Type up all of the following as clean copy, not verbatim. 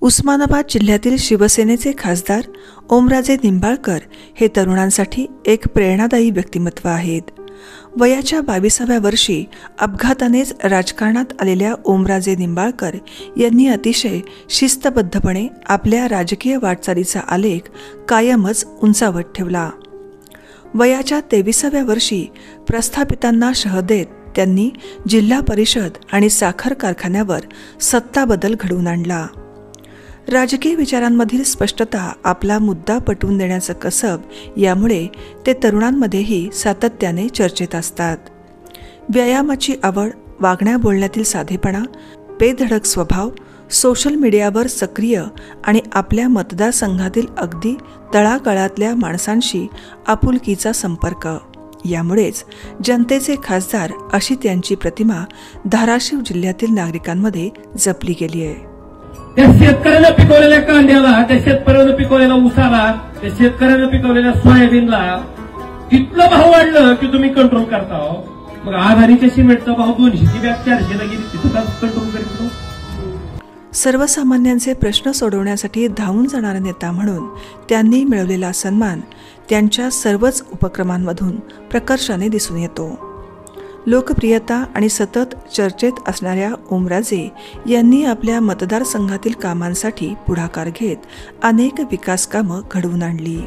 उस्मानाबाद जिल्ह्यातील शिवसेनेचे खासदार ओमराजे निंबाळकर हे तरुणांसाठी एक प्रेरणादायी व्यक्तिमत्व आहेत. वयाच्या 22व्या वर्षी अपघातानेच राजकारणात आलेल्या ओमराजे निंबाळकर यांनी अतिशय शिस्तबद्धपणे आपल्या राजकीय वाटचालीचा आलेख कायमच उंचावत ठेवला. वयाच्या 23व्या वर्षी प्रस्थापितांना शह देत त्यांनी जिल्हा परिषद आणि साखर कारखान्यावर सत्ताबदल घडवून आणला. राजकीय विचारांमधील स्पष्टता, आपला मुद्दा पटवून देण्याचं कसब यामुळे ते तरुणांमध्येही सातत्याने चर्चेत असतात. व्यायामाची आवड, वागण्या बोलण्यातील साधेपणा, बेधडक स्वभाव, सोशल मीडियावर सक्रिय आणि आपल्या मतदारसंघातील अगदी तळागाळातल्या माणसांशी आपुलकीचा संपर्क यामुळेच जनतेचे खासदार अशी त्यांची प्रतिमा धाराशिव जिल्ह्यातील नागरिकांमध्ये जपली गेली आहे. त्या शेतकऱ्यानं पिकवलेल्या कांद्याला, त्या शेतकऱ्यानं पिकवलेल्या ऊसाला, त्या शेतकऱ्यानं पिकवलेल्या सोयाबीनला इतकं भाव वाढलं की तुम्ही कंट्रोल करता. मग आघाडीच्या सिमेंटचा भाव 200ची बॅग 400ला गेली, तिथं कंट्रोल करीत. सर्वसामान्यांचे प्रश्न सोडवण्यासाठी धावून जाणारा नेता म्हणून त्यांनी मिळवलेला सन्मान त्यांच्या सर्वच उपक्रमांमधून प्रकर्षाने दिसून येतो. लोकप्रियता आणि सतत चर्चेत असणाऱ्या ओमराजे यांनी आपल्या मतदारसंघातील कामांसाठी पुढाकार घेत अनेक विकास कामं घडवून आणली.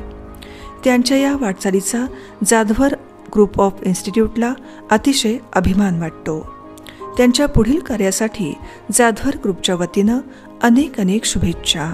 त्यांच्या या वाटचालीचा जाधवर ग्रुप ऑफ इन्स्टिट्यूटला अतिशय अभिमान वाटतो. त्यांच्या पुढील कार्यासाठी जाधवर ग्रुपच्या वतीनं अनेक शुभेच्छा.